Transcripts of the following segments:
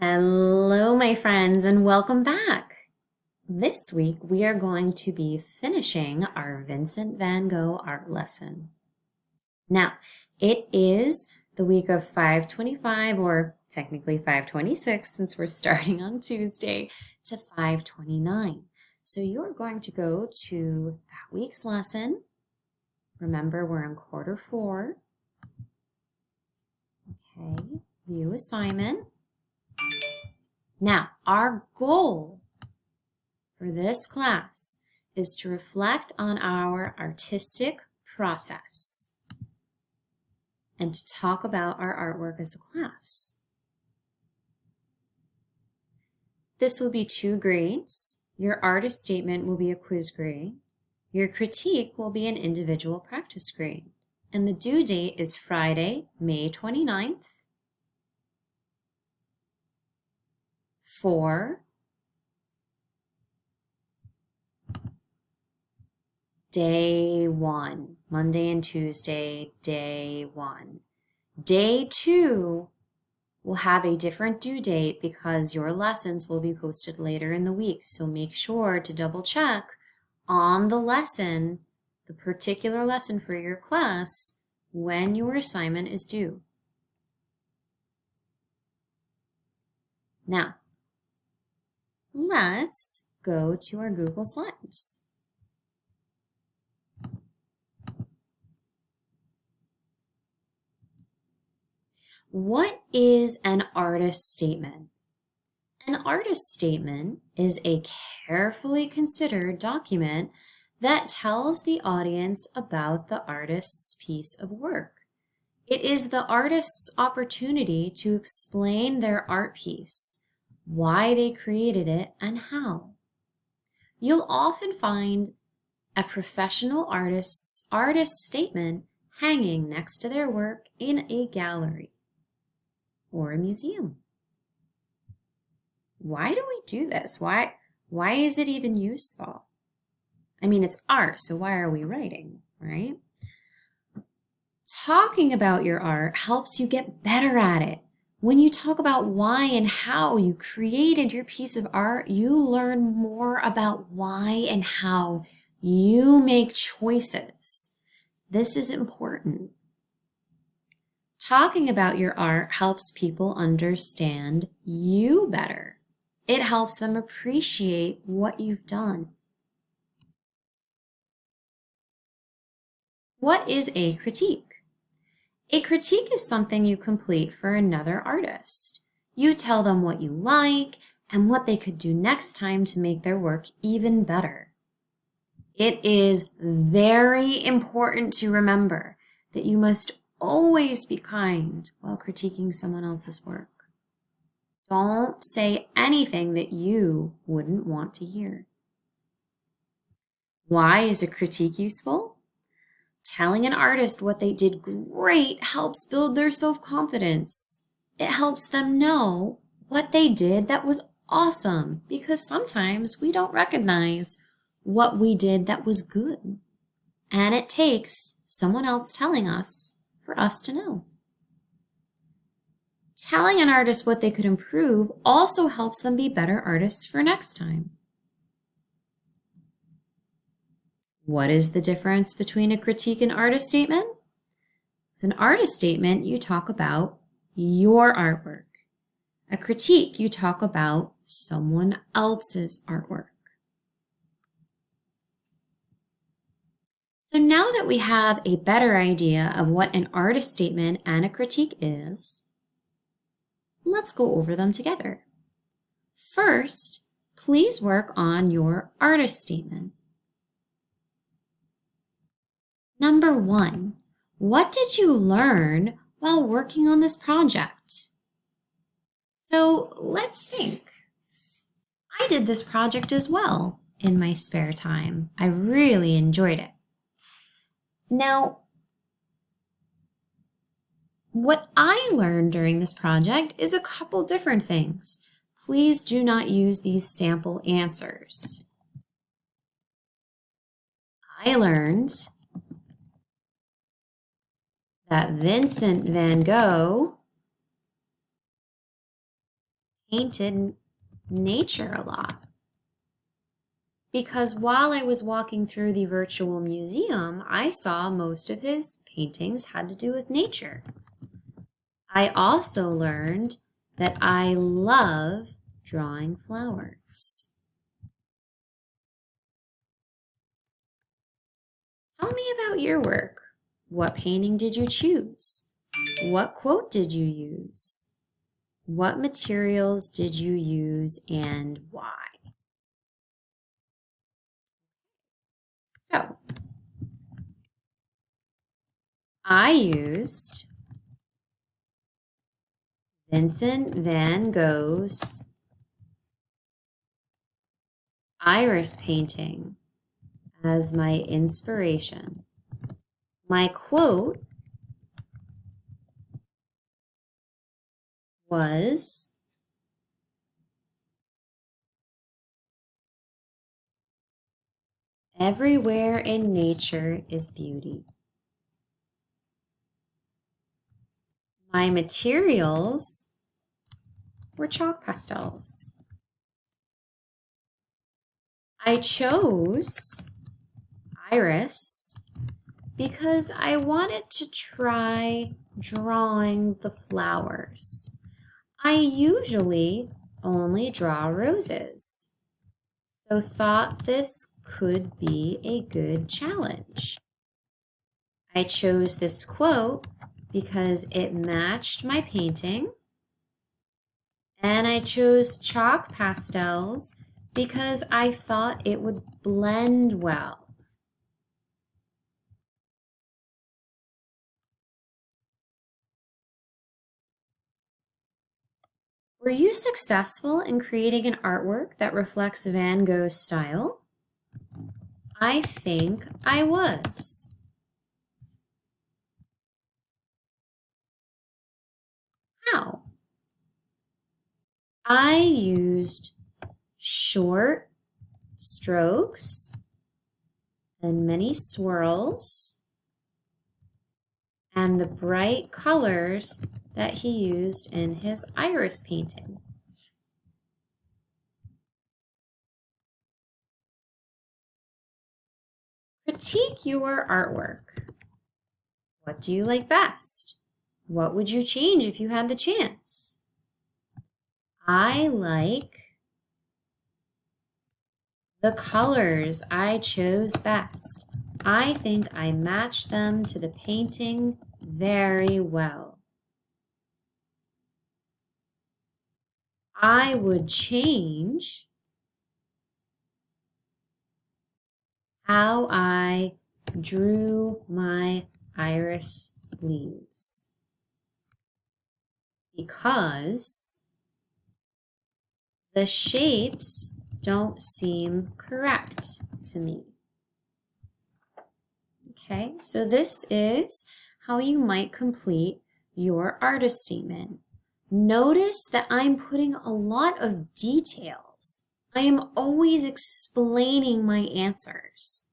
Hello, my friends, and welcome back. This week, we are going to be finishing our Vincent van Gogh art lesson. Now, it is the week of 5/25, or technically 5/26, since we're starting on Tuesday, to 5/29. So you're going to go to that week's lesson. Remember, we're in quarter 4. Okay, view assignment. Now, our goal for this class is to reflect on our artistic process and to talk about our artwork as a class. This will be 2 grades. Your artist statement will be a quiz grade. Your critique will be an individual practice grade. And the due date is Friday, May 29th for day 1, Monday and Tuesday, day 1. Day 2 will have a different due date because your lessons will be posted later in the week. So make sure to double check on the lesson, the particular lesson for your class, when your assignment is due. Now, let's go to our Google Slides. What is an artist statement? An artist statement is a carefully considered document that tells the audience about the artist's piece of work. It is the artist's opportunity to explain their art piece, why they created it, and how. You'll often find a professional artist's artist statement hanging next to their work in a gallery or a museum. Why do we do this? Why is it even useful? I mean, it's art, so why are we writing, right? Talking about your art helps you get better at it. When you talk about why and how you created your piece of art, you learn more about why and how you make choices. This is important. Talking about your art helps people understand you better. It helps them appreciate what you've done. What is a critique? A critique is something you complete for another artist. You tell them what you like and what they could do next time to make their work even better. It is very important to remember that you must always be kind while critiquing someone else's work. Don't say anything that you wouldn't want to hear. Why is a critique useful? Telling an artist what they did great helps build their self-confidence. It helps them know what they did that was awesome, because sometimes we don't recognize what we did that was good. And it takes someone else telling us for us to know. Telling an artist what they could improve also helps them be better artists for next time. What is the difference between a critique and artist statement? With an artist statement, you talk about your artwork. A critique, you talk about someone else's artwork. So now that we have a better idea of what an artist statement and a critique is, let's go over them together. First, please work on your artist statement. Number 1, what did you learn while working on this project? So let's think. I did this project as well in my spare time. I really enjoyed it. Now, what I learned during this project is a couple different things. Please do not use these sample answers. I learned that Vincent van Gogh painted nature a lot. Because while I was walking through the virtual museum, I saw most of his paintings had to do with nature. I also learned that I love drawing flowers. Tell me about your work. What painting did you choose? What quote did you use? What materials did you use and why? So, I used Vincent van Gogh's iris painting as my inspiration. My quote was, "Everywhere in nature is beauty." My materials were chalk pastels. I chose iris because I wanted to try drawing the flowers. I usually only draw roses, so thought this could be a good challenge. I chose this quote because it matched my painting, and I chose chalk pastels because I thought it would blend well. Were you successful in creating an artwork that reflects Van Gogh's style? I think I was. How? I used short strokes and many swirls and the bright colors that he used in his iris painting. Critique your artwork. What do you like best? What would you change if you had the chance? I like the colors I chose best. I think I matched them to the painting very well. I would change how I drew my iris leaves because the shapes don't seem correct to me. Okay, so this is how you might complete your artist statement. Notice that I'm putting a lot of details. I am always explaining my answers.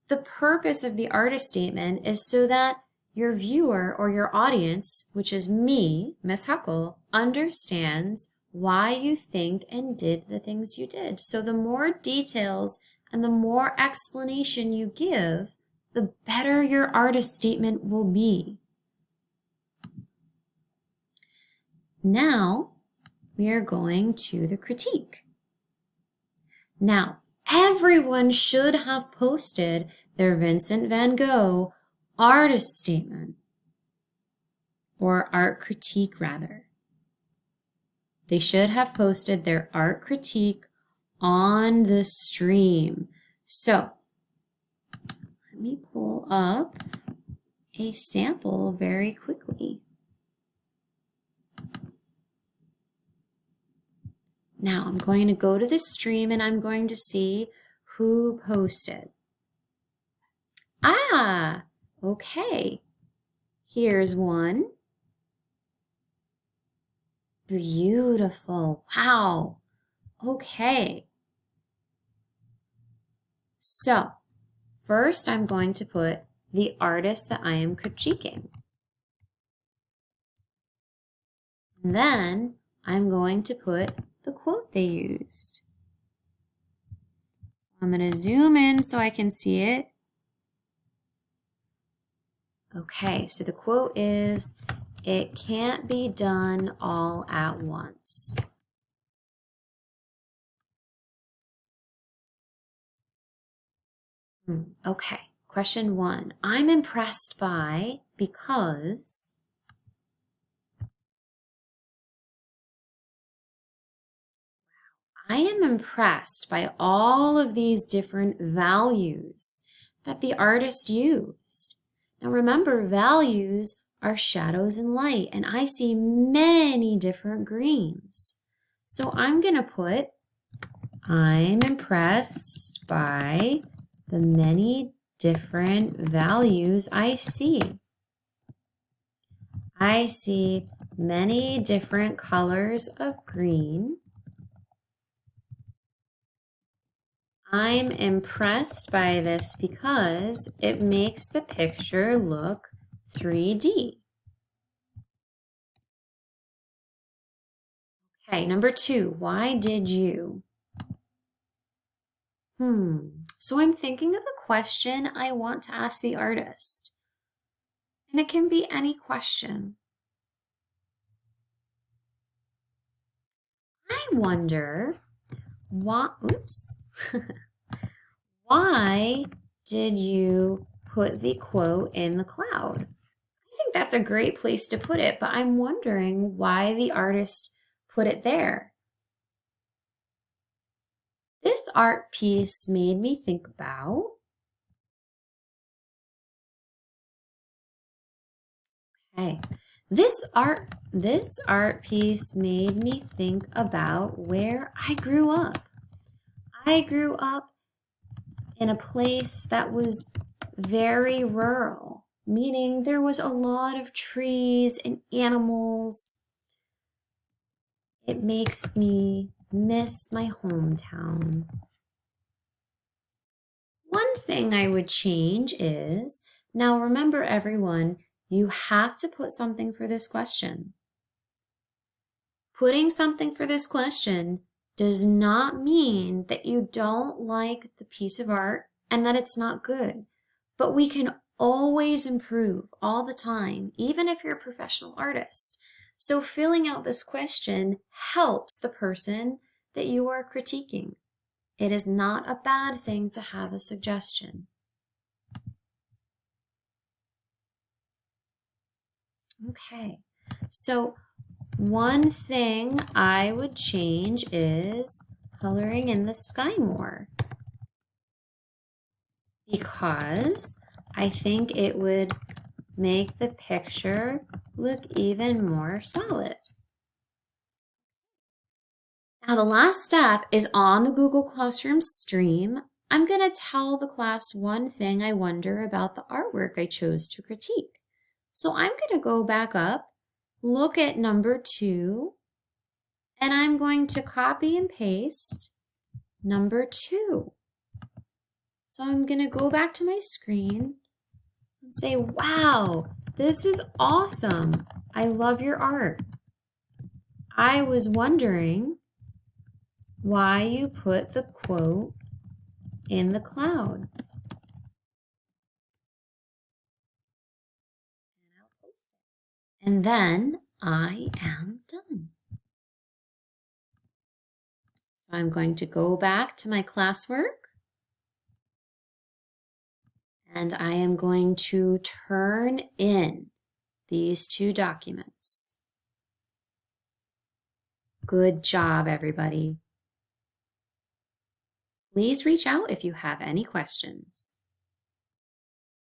The purpose of the artist statement is so that your viewer or your audience, which is me, Miss Huckle, understands why you think and did the things you did. So the more details and the more explanation you give, the better your artist statement will be. Now, we are going to the critique. Now, everyone should have posted their Vincent van Gogh artist statement, or art critique rather. They should have posted their art critique on the stream. So, let me pull up a sample very quickly. Now I'm going to go to the stream and I'm going to see who posted. Ah, okay. Here's one. Beautiful. Wow. Okay. So, first I'm going to put the artist that I am critiquing. Then I'm going to put the quote they used. I'm going to zoom in so I can see it. Okay, so the quote is, "It can't be done all at once." Okay, question 1. I'm impressed by because I am impressed by all of these different values that the artist used. Now remember, values are shadows and light, and I see many different greens. So I'm going to put, I'm impressed by the many different values I see. I see many different colors of green. I'm impressed by this because it makes the picture look 3D. Okay, number 2, why did you? So I'm thinking of a question I want to ask the artist. And it can be any question. I wonder why did you put the quote in the cloud? I think that's a great place to put it, but I'm wondering why the artist put it there. This art piece made me think about this art piece made me think about where I grew up. I grew up in a place that was very rural, meaning there was a lot of trees and animals. It makes me miss my hometown. One thing I would change is, now remember everyone, you have to put something for this question. Putting something for this question does not mean that you don't like the piece of art and that it's not good. But we can always improve all the time, even if you're a professional artist. So filling out this question helps the person that you are critiquing. It is not a bad thing to have a suggestion. Okay, so one thing I would change is coloring in the sky more, because I think it would make the picture look even more solid. Now the last step is on the Google Classroom stream. I'm going to tell the class one thing I wonder about the artwork I chose to critique. So I'm going to go back up, look at number 2, and I'm going to copy and paste number 2. So I'm going to go back to my screen and say, wow, this is awesome. I love your art. I was wondering why you put the quote in the cloud. And I'll post it. And then I am done. So I'm going to go back to my classwork, and I am going to turn in these 2 documents. Good job, everybody. Please reach out if you have any questions.